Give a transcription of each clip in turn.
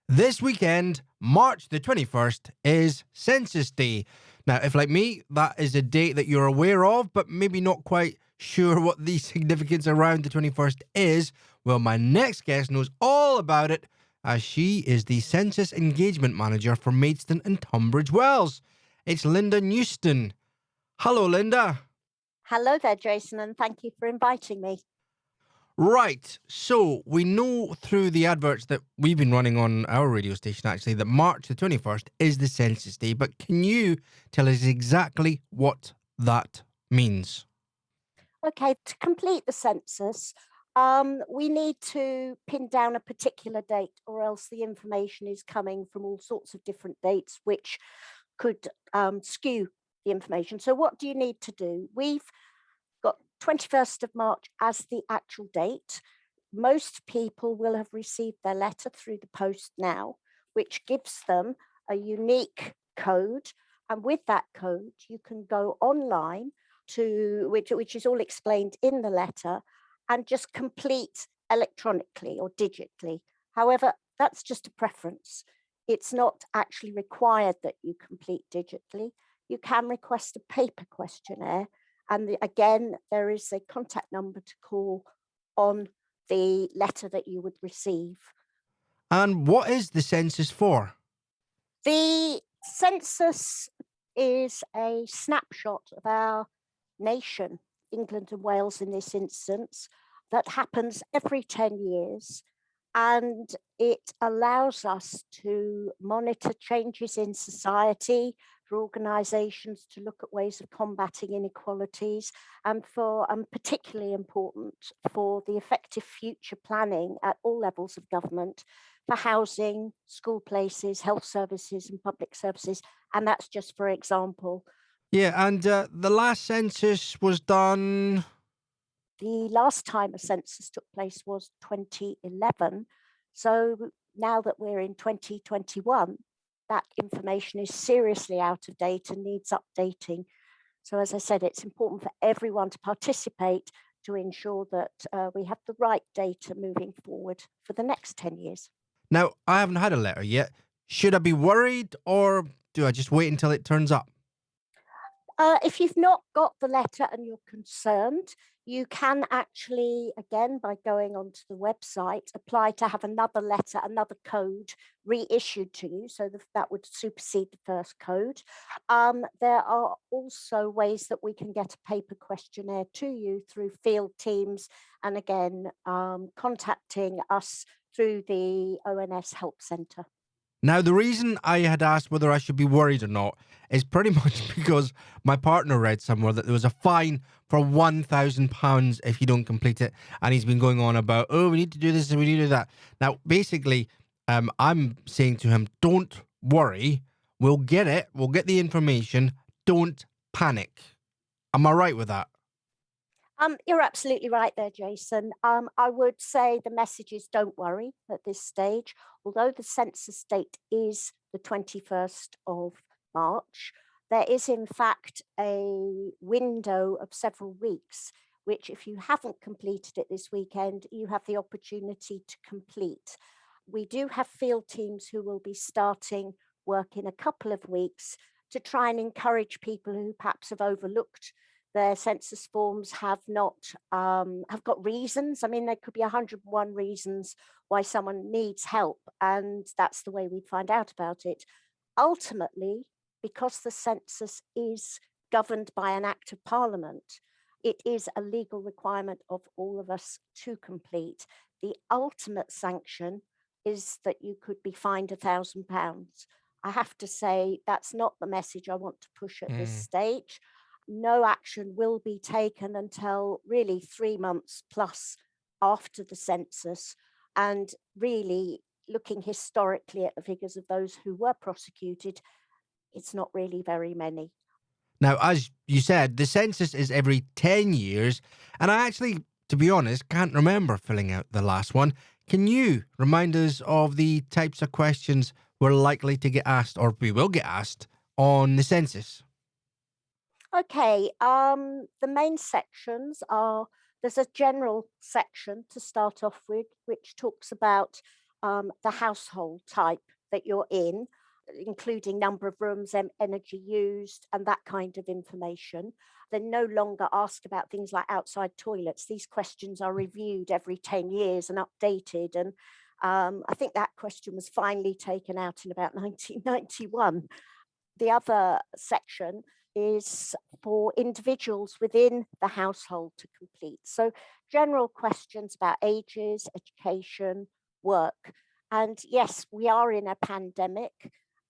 This weekend, March the 21st, is Census Day. Now, if like me, that is a date that you're aware of, but maybe not quite sure what the significance around the 21st is, well, my next guest knows all about it, as she is the Census Engagement Manager for Maidstone and Tunbridge Wells. It's Linda Neusten. Hello, Linda. Hello there, Jason, and thank you for inviting me. Right. So we know through the adverts that we've been running on our radio station actually that March the 21st is the Census Day. But can you tell us exactly what that means? Okay, to complete the census, we need to pin down a particular date, or else the information is coming from all sorts of different dates, which could skew the information. So, what do you need to do? We've got 21st of March as the actual date. Most people will have received their letter through the post now, which gives them a unique code. And with that code, you can go online to which is all explained in the letter and just complete electronically or digitally. However, that's just a preference. It's not actually required that you complete digitally. You can request a paper questionnaire. And again, there is a contact number to call on the letter that you would receive. And what is the census for? The census is a snapshot of our nation, England and Wales in this instance, that happens every 10 years. And it allows us to monitor changes in society, for organisations to look at ways of combating inequalities, and particularly important for the effective future planning at all levels of government for housing, school places, health services, and public services. And that's just for example. Yeah, and the last census was done. The last time a census took place was 2011. So now that we're in 2021, that information is seriously out of date and needs updating. So, as I said, it's important for everyone to participate to ensure that we have the right data moving forward for the next 10 years. Now, I haven't had a letter yet. Should I be worried or do I just wait until it turns up? If you've not got the letter and you're concerned, you can actually, again, by going onto the website, apply to have another letter, another code reissued to you. So that would supersede the first code. There are also ways that we can get a paper questionnaire to you through field teams. And again, contacting us through the ONS Help Centre. Now, the reason I had asked whether I should be worried or not is pretty much because my partner read somewhere that there was a fine for £1,000 if you don't complete it. And he's been going on about, oh, we need to do this and we need to do that. Now, basically, I'm saying to him, don't worry. We'll get it. We'll get the information. Don't panic. Am I right with that? You're absolutely right there, Jason. I would say the message is don't worry at this stage. Although the census date is the 21st of March, there is in fact a window of several weeks, which if you haven't completed it this weekend, you have the opportunity to complete. We do have field teams who will be starting work in a couple of weeks to try and encourage people who perhaps have overlooked their census forms have got reasons. I mean, there could be 101 reasons why someone needs help, and that's the way we'd find out about it. Ultimately, because the census is governed by an act of parliament, it is a legal requirement of all of us to complete. The ultimate sanction is that you could be fined £1,000. I have to say that's not the message I want to push at this Mm. stage. No action will be taken until really 3 months plus after the census. And really, looking historically at the figures of those who were prosecuted, it's not really very many. Now, as you said, the census is every 10 years, and I actually, to be honest, can't remember filling out the last one. Can you remind us of the types of questions we're likely to get asked, or we will get asked, on the census? Okay, the main sections are there's a general section to start off with, which talks about the household type that you're in, including number of rooms, energy used, and that kind of information. They no longer ask about things like outside toilets. These questions are reviewed every 10 years and updated. And I think that question was finally taken out in about 1991. The other section is for individuals within the household to complete. So general questions about ages, education, work. And yes, we are in a pandemic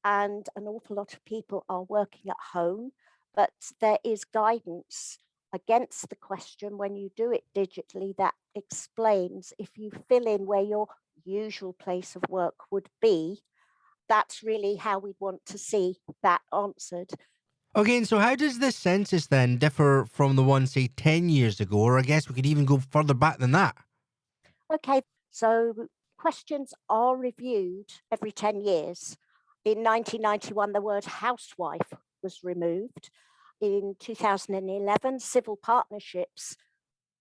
and an awful lot of people are working at home, but there is guidance against the question when you do it digitally that explains if you fill in where your usual place of work would be, that's really how we'd want to see that answered. Okay, and so how does the census then differ from the one, say, 10 years ago? Or I guess we could even go further back than that. Okay, so questions are reviewed every 10 years. In 1991, the word housewife was removed. In 2011, civil partnerships,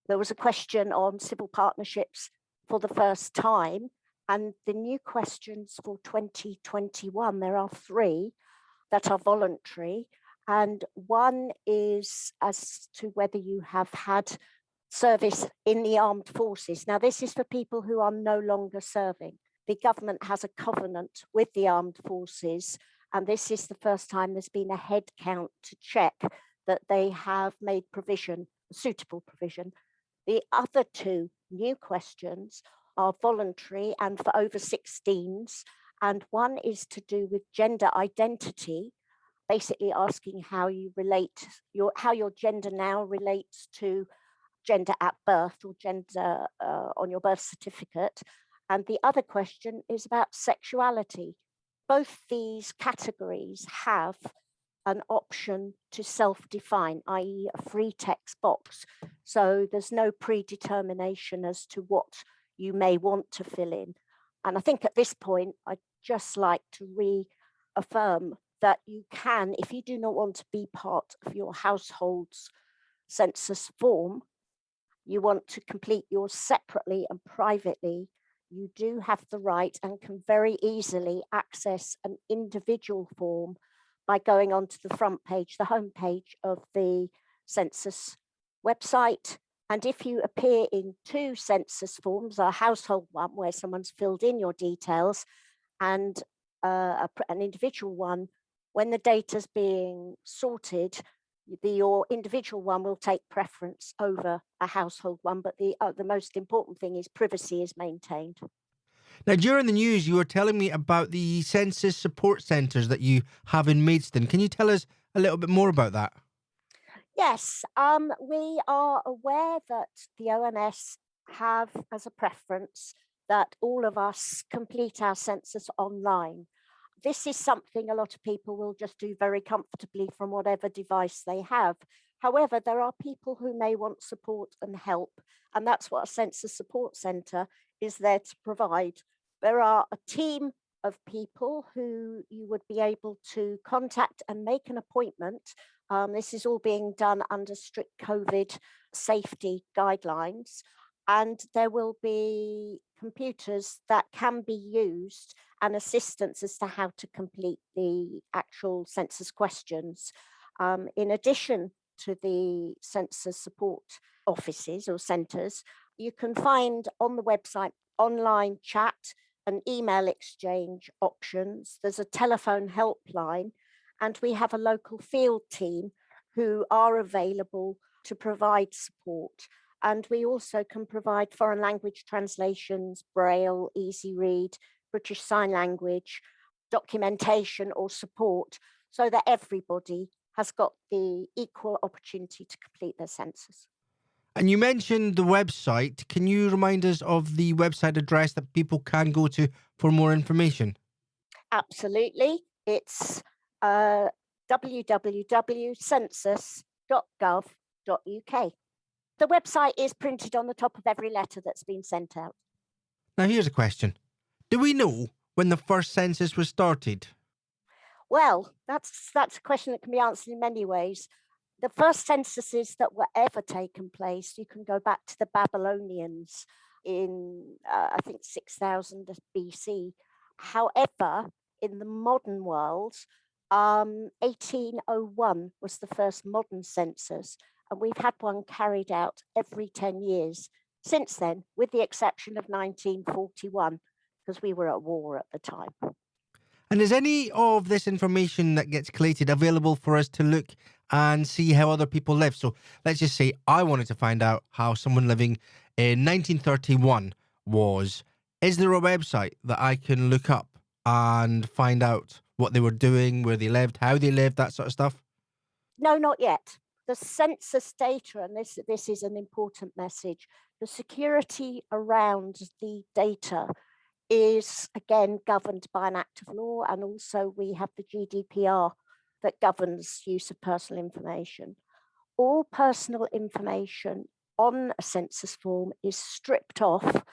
there was a question on civil partnerships for the first time. And the new questions for 2021, there are 3 that are voluntary. And one is as to whether you have had service in the armed forces. Now, this is for people who are no longer serving. The government has a covenant with the armed forces, and this is the first time there's been a head count to check that they have made provision, suitable provision. The other 2 new questions are voluntary and for over 16s, and one is to do with gender identity, basically asking how you relate, how your gender now relates to gender at birth or gender on your birth certificate. And the other question is about sexuality. Both these categories have an option to self-define, i.e. a free text box. So there's no predetermination as to what you may want to fill in. And I think at this point, I'd just like to reaffirm that you can, if you do not want to be part of your household's census form, you want to complete yours separately and privately, you do have the right and can very easily access an individual form by going onto the front page, the home page of the census website. And if you appear in 2 census forms, a household one where someone's filled in your details and an individual one, when the data's being sorted, your individual one will take preference over a household one, but the most important thing is privacy is maintained. Now, during the news, you were telling me about the census support centres that you have in Maidstone. Can you tell us a little bit more about that? Yes, we are aware that the ONS have as a preference that all of us complete our census online. This is something a lot of people will just do very comfortably from whatever device they have. However, there are people who may want support and help, and that's what a census support centre is there to provide. There are a team of people who you would be able to contact and make an appointment. This is all being done under strict COVID safety guidelines. And there will be computers that can be used and assistance as to how to complete the actual census questions. In addition to the census support offices or centres, you can find on the website online chat and email exchange options. There's a telephone helpline, and we have a local field team who are available to provide support. And we also can provide foreign language translations, Braille, Easy Read, British Sign Language, documentation or support, so that everybody has got the equal opportunity to complete their census. And you mentioned the website. Can you remind us of the website address that people can go to for more information? Absolutely. It's www.census.gov.uk. The website is printed on the top of every letter that's been sent out. Now, here's a question. Do we know when the first census was started? Well, that's a question that can be answered in many ways. The first censuses that were ever taken place, you can go back to the Babylonians. in, I think, 6000 BC. However, in the modern world, 1801 was the first modern census, and we've had one carried out every 10 years since then, with the exception of 1941, because we were at war at the time. And is any of this information that gets collated available for us to look and see how other people live? So let's just say I wanted to find out how someone living in 1931 was. Is there a website that I can look up and find out what they were doing, where they lived, how they lived, that sort of stuff? No, not yet. The census data, and this is an important message, the security around the data is again governed by an act of law, and also we have the GDPR that governs use of personal information. All personal information on a census form is stripped off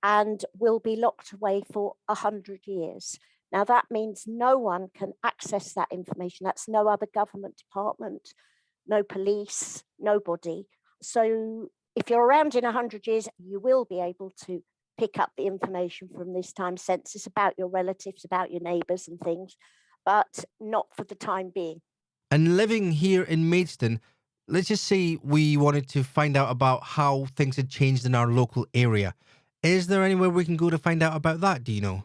and will be locked away for 100 years. Now, that means no one can access that information. That's no other government department, no police, nobody. So if you're around in 100 years, you will be able to pick up the information from this time census about your relatives, about your neighbours and things, but not for the time being. And living here in Maidstone, let's just say we wanted to find out about how things had changed in our local area. Is there anywhere we can go to find out about that? Do you know?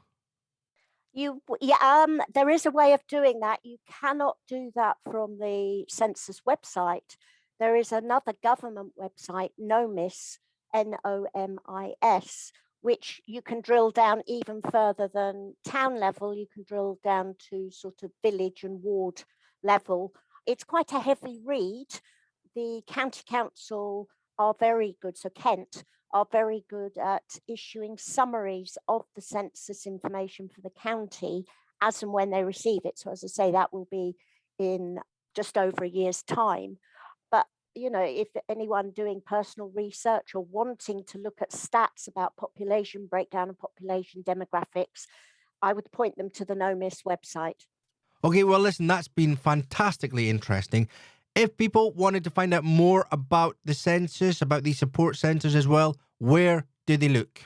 There is a way of doing that. You cannot do that from the census website. There is another government website, NOMIS, NOMIS, which you can drill down even further than town level. You can drill down to sort of village and ward level. It's quite a heavy read. The county council are very good, so Kent are very good at issuing summaries of the census information for the county as and when they receive it. So as I say, that will be in just over a year's time. But, you know, if anyone doing personal research or wanting to look at stats about population breakdown and population demographics, I would point them to the NOMIS website. Okay, well, listen, that's been fantastically interesting. If people wanted to find out more about the census, about these support centres as well, where do they look?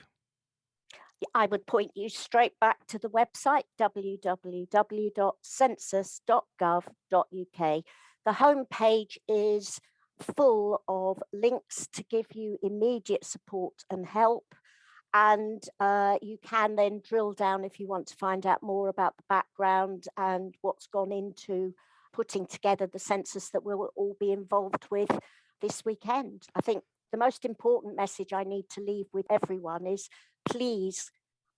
I would point you straight back to the website, www.census.gov.uk. The homepage is full of links to give you immediate support and help. And you can then drill down if you want to find out more about the background and what's gone into putting together the census that we'll all be involved with this weekend. I think the most important message I need to leave with everyone is, please,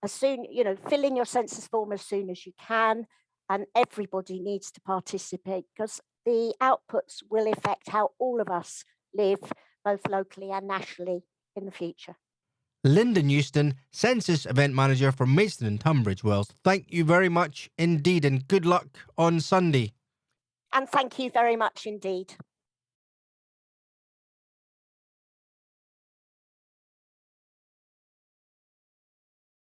fill in your census form as soon as you can, and everybody needs to participate because the outputs will affect how all of us live, both locally and nationally in the future. Linda Neusten, Census Event Manager for Maidstone and Tunbridge Wells. Thank you very much indeed, and good luck on Sunday. And thank you very much indeed.